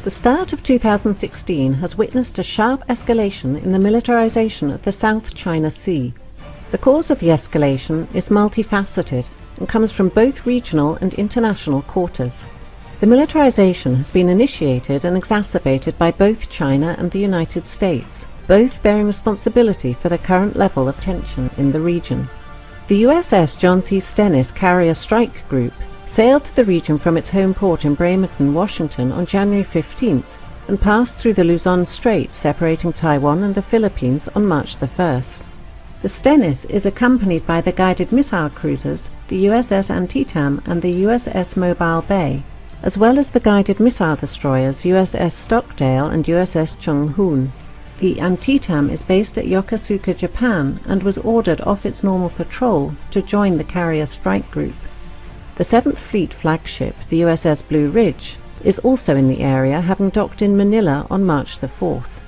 The start of 2016 has witnessed a sharp escalation in the militarization of the South China Sea. The cause of the escalation is multifaceted and comes from both regional and international quarters. The militarization has been initiated and exacerbated by both China and the United States, both bearing responsibility for the current level of tension in the region. The USS John C. Stennis Carrier Strike Group sailed to the region from its home port in Bremerton, Washington on January 15th and passed through the Luzon Strait separating Taiwan and the Philippines on March the 1st. The Stennis is accompanied by the guided missile cruisers, the USS Antietam and the USS Mobile Bay, as well as the guided missile destroyers USS Stockdale and USS Chung Hoon. The Antietam is based at Yokosuka, Japan, and was ordered off its normal patrol to join the Carrier Strike Group. The 7th Fleet flagship, the USS Blue Ridge, is also in the area, having docked in Manila on March the 4th.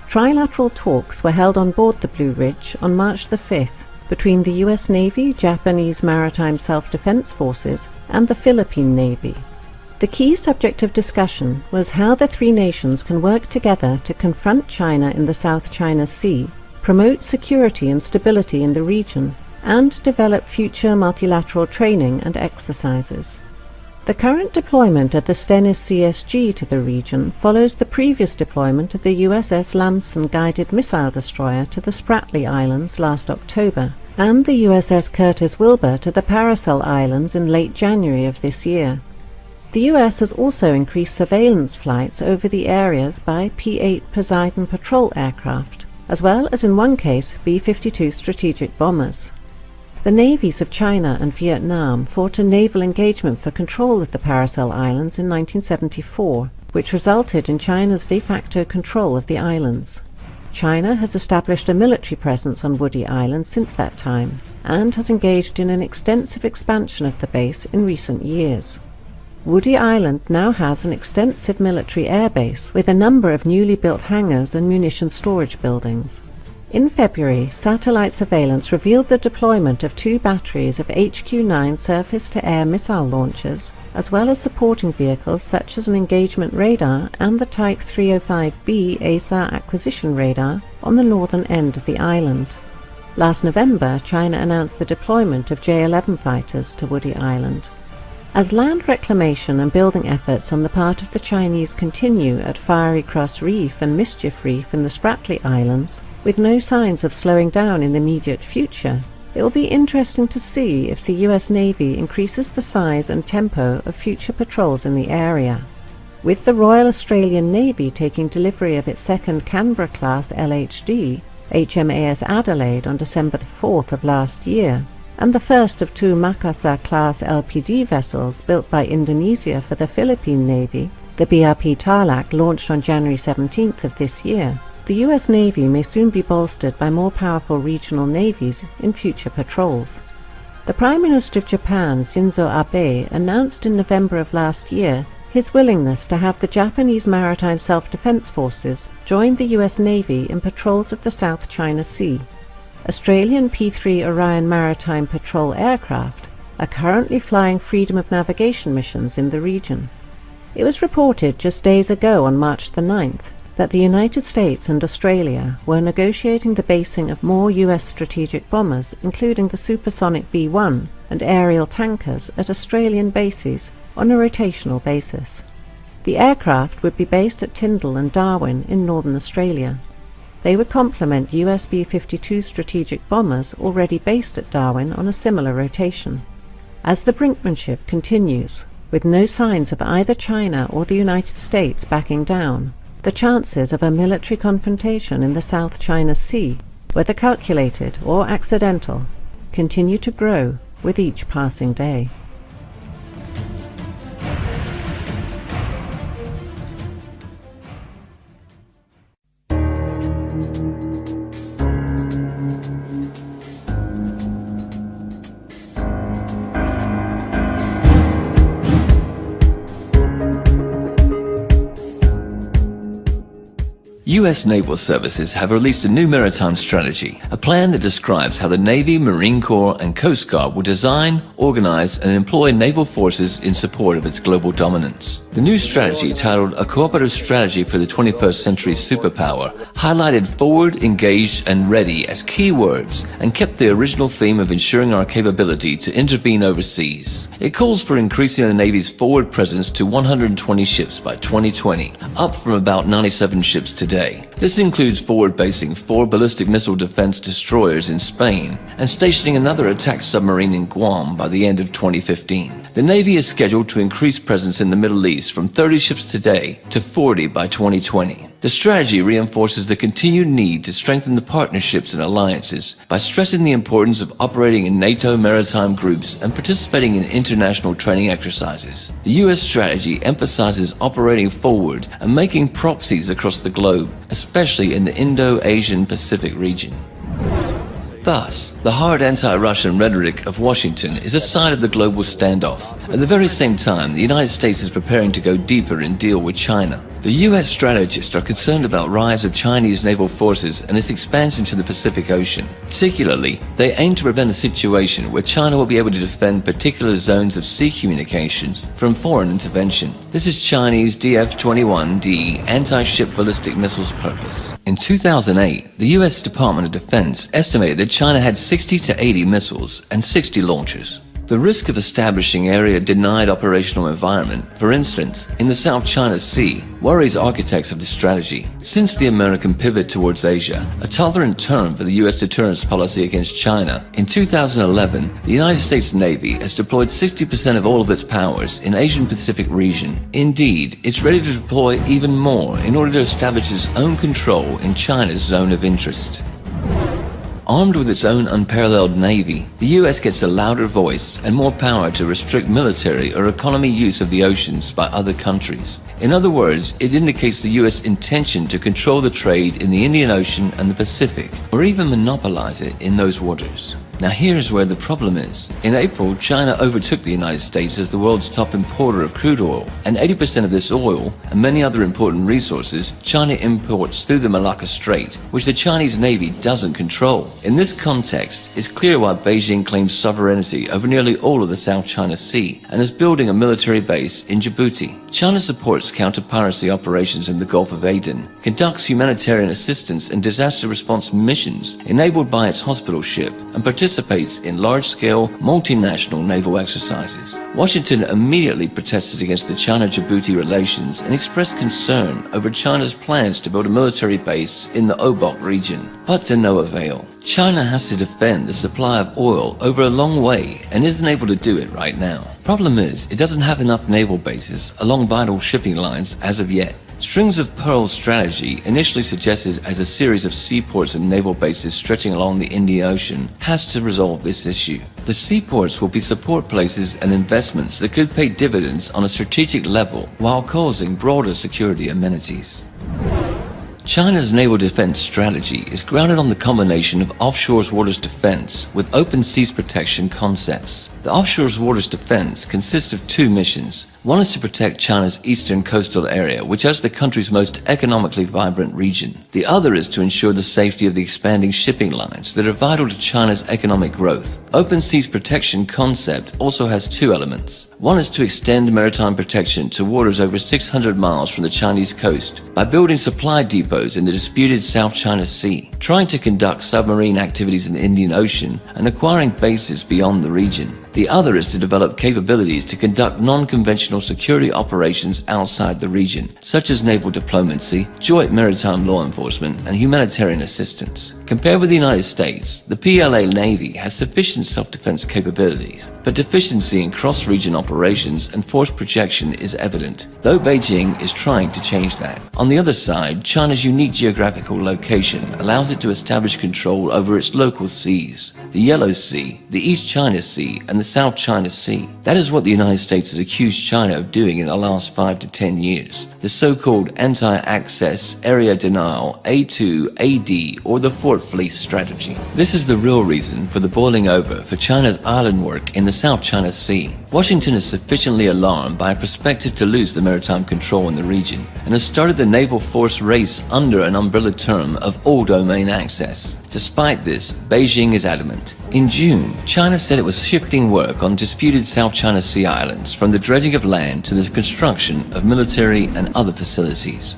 Trilateral talks were held on board the Blue Ridge on March the 5th between the US Navy, Japanese Maritime Self-Defense Forces, and the Philippine Navy. The key subject of discussion was how the three nations can work together to confront China in the South China Sea, promote security and stability in the region, and develop future multilateral training and exercises. The current deployment of the Stennis CSG to the region follows the previous deployment of the USS Lamson guided missile destroyer to the Spratly Islands last October, and the USS Curtis Wilbur to the Paracel Islands in late January of this year. The US has also increased surveillance flights over the areas by P-8 Poseidon patrol aircraft, as well as in one case B-52 strategic bombers. The navies of China and Vietnam fought a naval engagement for control of the Paracel Islands in 1974, which resulted in China's de facto control of the islands. China has established a military presence on Woody Island since that time, and has engaged in an extensive expansion of the base in recent years. Woody Island now has an extensive military airbase with a number of newly built hangars and munition storage buildings. In February, satellite surveillance revealed the deployment of 2 batteries of HQ-9 surface-to-air missile launchers, as well as supporting vehicles such as an engagement radar and the Type 305B ASAR acquisition radar on the northern end of the island. Last November, China announced the deployment of J-11 fighters to Woody Island. As land reclamation and building efforts on the part of the Chinese continue at Fiery Cross Reef and Mischief Reef in the Spratly Islands, with no signs of slowing down in the immediate future, it will be interesting to see if the US Navy increases the size and tempo of future patrols in the area. With the Royal Australian Navy taking delivery of its second Canberra-class LHD, HMAS Adelaide, on December the 4th of last year, and the first of 2 Makassar-class LPD vessels built by Indonesia for the Philippine Navy, the BRP Tarlac launched on January 17th of this year, the US Navy may soon be bolstered by more powerful regional navies in future patrols. The Prime Minister of Japan, Shinzo Abe, announced in November of last year his willingness to have the Japanese Maritime Self-Defense Forces join the US Navy in patrols of the South China Sea. Australian P-3 Orion Maritime Patrol aircraft are currently flying freedom of navigation missions in the region. It was reported just days ago on March the 9th that the United States and Australia were negotiating the basing of more US strategic bombers, including the supersonic B-1 and aerial tankers, at Australian bases on a rotational basis. The aircraft would be based at Tyndall and Darwin in northern Australia. They would complement US B-52 strategic bombers already based at Darwin on a similar rotation. As the brinkmanship continues, with no signs of either China or the United States backing down, the chances of a military confrontation in the South China Sea, whether calculated or accidental, continue to grow with each passing day. US Naval Services have released a new maritime strategy, a plan that describes how the Navy, Marine Corps and Coast Guard will design, organize, and employ naval forces in support of its global dominance. The new strategy, titled A Cooperative Strategy for the 21st Century Superpower, highlighted forward, engaged, and ready as key words and kept the original theme of ensuring our capability to intervene overseas. It calls for increasing the Navy's forward presence to 120 ships by 2020, up from about 97 ships today. This includes forward basing 4 ballistic missile defense destroyers in Spain and stationing another attack submarine in Guam by the end of 2015. The Navy is scheduled to increase presence in the Middle East from 30 ships today to 40 by 2020. The strategy reinforces the continued need to strengthen the partnerships and alliances by stressing the importance of operating in NATO maritime groups and participating in international training exercises. The U.S. strategy emphasizes operating forward and making proxies across the globe, especially in the Indo-Asian Pacific region. Thus, the hard anti-Russian rhetoric of Washington is a sign of the global standoff. At the very same time, the United States is preparing to go deeper and deal with China. The U.S. strategists are concerned about the rise of Chinese naval forces and its expansion to the Pacific Ocean. Particularly, they aim to prevent a situation where China will be able to defend particular zones of sea communications from foreign intervention. This is Chinese DF-21D anti-ship ballistic missiles purpose. In 2008, the U.S. Department of Defense estimated that China had 60 to 80 missiles and 60 launchers. The risk of establishing area-denied operational environment, for instance, in the South China Sea, worries architects of this strategy. Since the American pivot towards Asia, a tolerant term for the U.S. deterrence policy against China, in 2011, the United States Navy has deployed 60% of all of its powers in Asian-Pacific region. Indeed, it's ready to deploy even more in order to establish its own control in China's zone of interest. Armed with its own unparalleled navy, the U.S. gets a louder voice and more power to restrict military or economy use of the oceans by other countries. In other words, it indicates the U.S. intention to control the trade in the Indian Ocean and the Pacific, or even monopolize it in those waters. Now here's where the problem is. In April, China overtook the United States as the world's top importer of crude oil, and 80% of this oil, and many other important resources, China imports through the Malacca Strait, which the Chinese Navy doesn't control. In this context, it's clear why Beijing claims sovereignty over nearly all of the South China Sea, and is building a military base in Djibouti. China supports counter-piracy operations in the Gulf of Aden, conducts humanitarian assistance and disaster response missions enabled by its hospital ship, and participates in large-scale, multinational naval exercises. Washington immediately protested against the China-Djibouti relations and expressed concern over China's plans to build a military base in the Obok region, but to no avail. China has to defend the supply of oil over a long way and isn't able to do it right now. Problem is, it doesn't have enough naval bases along vital shipping lines as of yet. Strings of Pearls strategy, initially suggested as a series of seaports and naval bases stretching along the Indian Ocean, has to resolve this issue. The seaports will be support places and investments that could pay dividends on a strategic level while causing broader security amenities. China's naval defense strategy is grounded on the combination of offshore waters defense with open seas protection concepts. The offshore waters defense consists of 2 missions. One is to protect China's eastern coastal area, which is the country's most economically vibrant region. The other is to ensure the safety of the expanding shipping lines that are vital to China's economic growth. Open seas protection concept also has 2 elements. One is to extend maritime protection to waters over 600 miles from the Chinese coast by building supply depots in the disputed South China Sea, trying to conduct submarine activities in the Indian Ocean, and acquiring bases beyond the region. The other is to develop capabilities to conduct non-conventional security operations outside the region, such as naval diplomacy, joint maritime law enforcement, and humanitarian assistance. Compared with the United States, the PLA Navy has sufficient self-defense capabilities, but deficiency in cross-region operations and force projection is evident, though Beijing is trying to change that. On the other side, China's unique geographical location allows it to establish control over its local seas, the Yellow Sea, the East China Sea, and the South China Sea. That is what the United States has accused China of doing in the last 5 to 10 years. The so-called anti-access area denial A2, AD, or the Fort fleet strategy. This is the real reason for the boiling over for China's island work in the South China Sea. Washington is sufficiently alarmed by a perspective to lose the maritime control in the region and has started the naval force race under an umbrella term of all domain access. Despite this, Beijing is adamant. In June, China said it was shifting work on disputed South China Sea islands from the dredging of land to the construction of military and other facilities.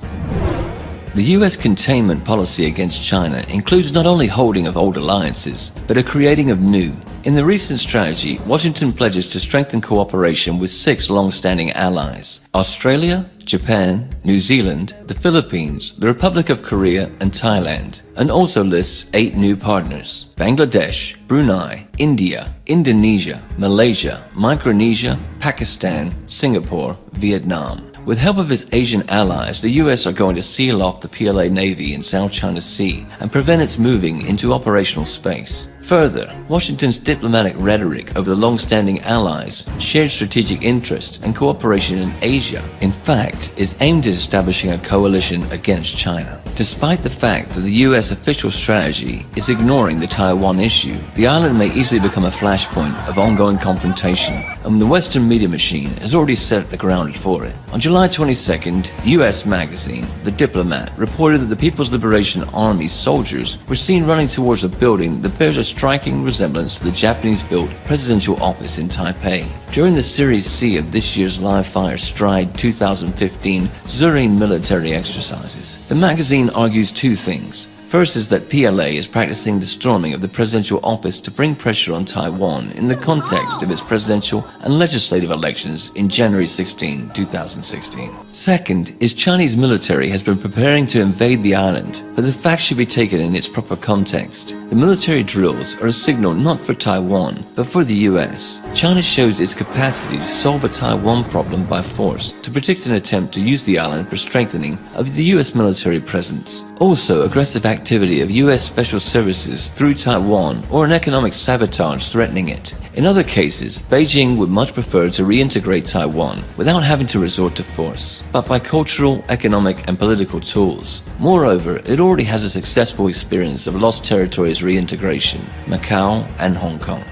The U.S. containment policy against China includes not only holding of old alliances, but a creating of new. In the recent strategy, Washington pledges to strengthen cooperation with 6 long-standing allies: Australia, Japan, New Zealand, the Philippines, the Republic of Korea, and Thailand, and also lists 8 new partners: Bangladesh, Brunei, India, Indonesia, Malaysia, Micronesia, Pakistan, Singapore, Vietnam. With help of its Asian allies, the US are going to seal off the PLA Navy in South China Sea and prevent its moving into operational space. Further, Washington's diplomatic rhetoric over the long-standing allies, shared strategic interests, and cooperation in Asia, in fact, is aimed at establishing a coalition against China. Despite the fact that the US official strategy is ignoring the Taiwan issue, the island may easily become a flashpoint of ongoing confrontation, and the Western media machine has already set the ground for it. On July 22nd, US magazine, The Diplomat, reported that the People's Liberation Army soldiers were seen running towards a building that bears a striking resemblance to the Japanese-built presidential office in Taipei. During the Series C of this year's live-fire Stride 2015 Zurine military exercises, the magazine argues 2 things. First is that PLA is practicing the storming of the presidential office to bring pressure on Taiwan in the context of its presidential and legislative elections in January 16, 2016. Second is Chinese military has been preparing to invade the island, but the facts should be taken in its proper context. The military drills are a signal not for Taiwan, but for the US. China shows its capacity to solve a Taiwan problem by force, to predict an attempt to use the island for strengthening of the US military presence. Also, aggressive activity of US Special Services through Taiwan or an economic sabotage threatening it. In other cases, Beijing would much prefer to reintegrate Taiwan without having to resort to force, but by cultural, economic, and political tools. Moreover, it already has a successful experience of lost territories reintegration, Macau and Hong Kong.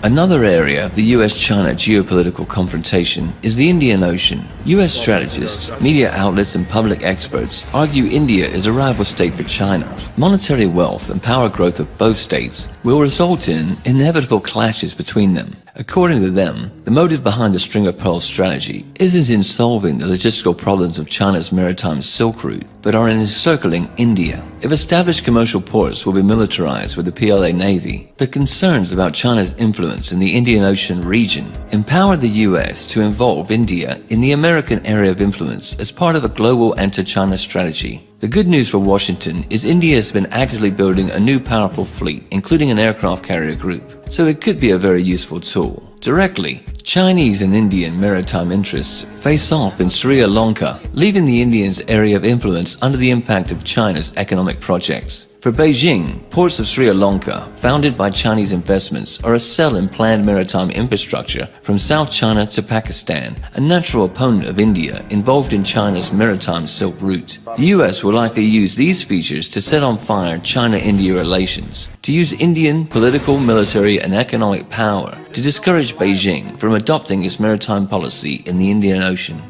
Another area of the US-China geopolitical confrontation is the Indian Ocean. US strategists, media outlets, and public experts argue India is a rival state for China. Monetary wealth and power growth of both states will result in inevitable clashes between them. According to them, the motive behind the String of Pearls strategy isn't in solving the logistical problems of China's maritime Silk Route, but are in encircling India. If established commercial ports will be militarized with the PLA Navy, the concerns about China's influence in the Indian Ocean region empower the US to involve India in the American area of influence as part of a global anti-China strategy. The good news for Washington is India has been actively building a new powerful fleet, including an aircraft carrier group, so it could be a very useful tool. Directly, Chinese and Indian maritime interests face off in Sri Lanka, leaving the Indians' area of influence under the impact of China's economic projects. For Beijing, ports of Sri Lanka, founded by Chinese investments, are a cell in planned maritime infrastructure from South China to Pakistan, a natural opponent of India involved in China's maritime Silk Route. The US will likely use these features to set on fire China-India relations, to use Indian political, military, and economic power to discourage Beijing from adopting its maritime policy in the Indian Ocean.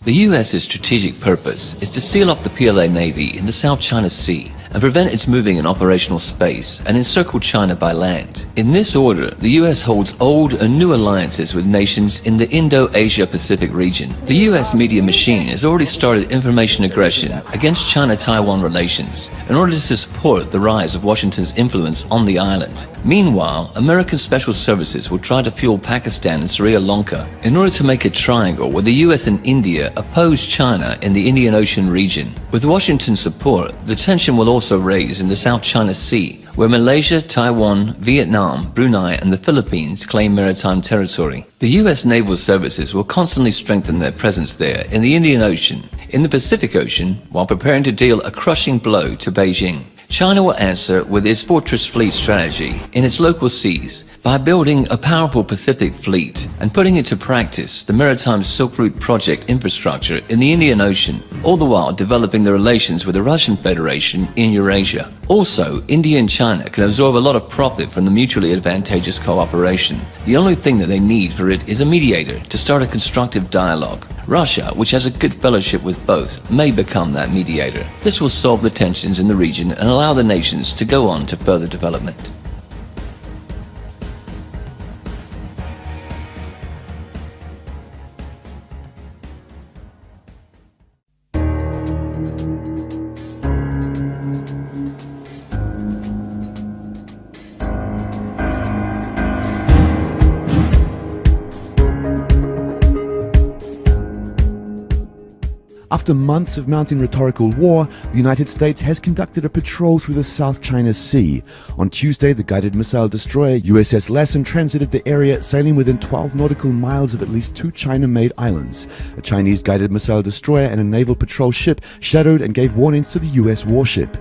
The US's strategic purpose is to seal off the PLA Navy in the South China Sea and prevent its moving in operational space and encircle China by land. In this order, the US holds old and new alliances with nations in the Indo-Asia-Pacific region. The US media machine has already started information aggression against China-Taiwan relations in order to support the rise of Washington's influence on the island. Meanwhile, American Special Services will try to fuel Pakistan and Sri Lanka in order to make a triangle where the US and India oppose China in the Indian Ocean region. With Washington's support, the tension will also raise in the South China Sea, where Malaysia, Taiwan, Vietnam, Brunei, and the Philippines claim maritime territory. The US naval services will constantly strengthen their presence there in the Indian Ocean, in the Pacific Ocean, while preparing to deal a crushing blow to Beijing. China will answer with its Fortress Fleet strategy in its local seas by building a powerful Pacific fleet and putting into practice the Maritime Silk Route project infrastructure in the Indian Ocean, all the while developing the relations with the Russian Federation in Eurasia. Also, India and China can absorb a lot of profit from the mutually advantageous cooperation. The only thing that they need for it is a mediator to start a constructive dialogue. Russia, which has a good fellowship with both, may become that mediator. This will solve the tensions in the region and allow the nations to go on to further development. After months of mounting rhetorical war, the United States has conducted a patrol through the South China Sea. On Tuesday, the guided missile destroyer USS Lassen transited the area, sailing within 12 nautical miles of at least 2 China-made islands. A Chinese guided missile destroyer and a naval patrol ship shadowed and gave warnings to the US warship.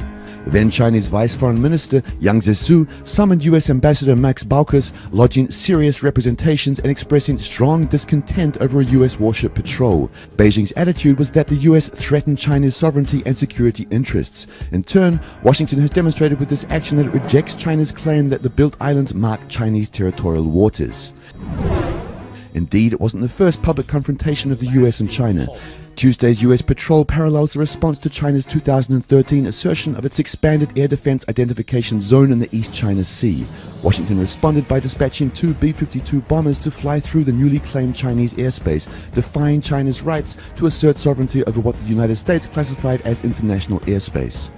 Then Chinese Vice Foreign Minister Yang Zhesu summoned US Ambassador Max Baucus, lodging serious representations and expressing strong discontent over a US warship patrol. Beijing's attitude was that the US threatened China's sovereignty and security interests. In turn, Washington has demonstrated with this action that it rejects China's claim that the built islands mark Chinese territorial waters. Indeed, it wasn't the first public confrontation of the US and China. Tuesday's US patrol parallels the response to China's 2013 assertion of its expanded air defense identification zone in the East China Sea. Washington responded by dispatching 2 B-52 bombers to fly through the newly claimed Chinese airspace, defying China's rights to assert sovereignty over what the United States classified as international airspace.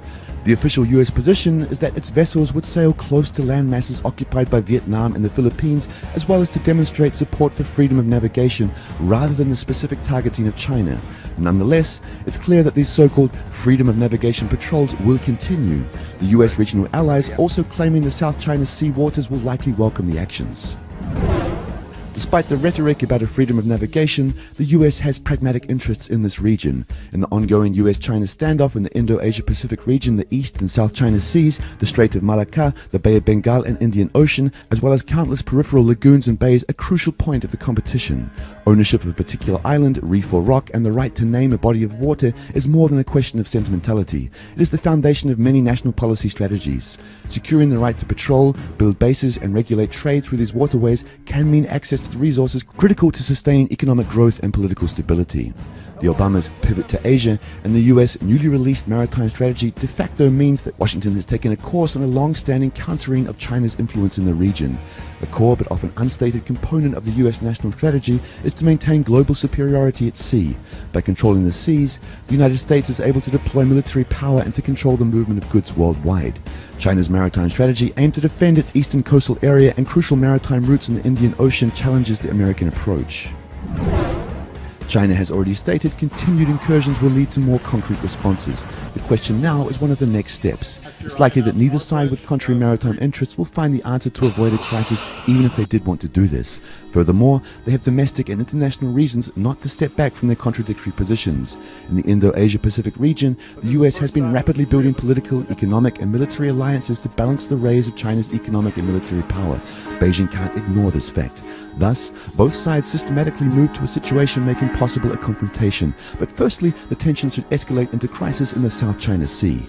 The official US position is that its vessels would sail close to land masses occupied by Vietnam and the Philippines, as well as to demonstrate support for freedom of navigation rather than the specific targeting of China. Nonetheless, it's clear that these so-called freedom of navigation patrols will continue. The US regional allies also claiming the South China Sea waters will likely welcome the actions. Despite the rhetoric about a freedom of navigation, the US has pragmatic interests in this region. In the ongoing US-China standoff in the Indo-Asia-Pacific region, the East and South China Seas, the Strait of Malacca, the Bay of Bengal and Indian Ocean, as well as countless peripheral lagoons and bays, a crucial point of the competition. Ownership of a particular island, reef or rock, and the right to name a body of water is more than a question of sentimentality. It is the foundation of many national policy strategies. Securing the right to patrol, build bases, and regulate trade through these waterways can mean access to the resources critical to sustain economic growth and political stability. The Obamas' pivot to Asia and the US newly released maritime strategy de facto means that Washington has taken a course on a long-standing countering of China's influence in the region. A core but often unstated component of the US national strategy is to maintain global superiority at sea. By controlling the seas, the United States is able to deploy military power and to control the movement of goods worldwide. China's maritime strategy aimed to defend its eastern coastal area and crucial maritime routes in the Indian Ocean challenges the American approach. China has already stated continued incursions will lead to more concrete responses. The question now is one of the next steps. It's likely that neither side with contrary maritime interests will find the answer to avoid a crisis even if they did want to do this. Furthermore, they have domestic and international reasons not to step back from their contradictory positions. In the Indo-Asia-Pacific region, the US has been rapidly building political, economic and military alliances to balance the rise of China's economic and military power. Beijing can't ignore this fact. Thus, both sides systematically move to a situation making possible a confrontation. But firstly, the tensions should escalate into crisis in the South China Sea.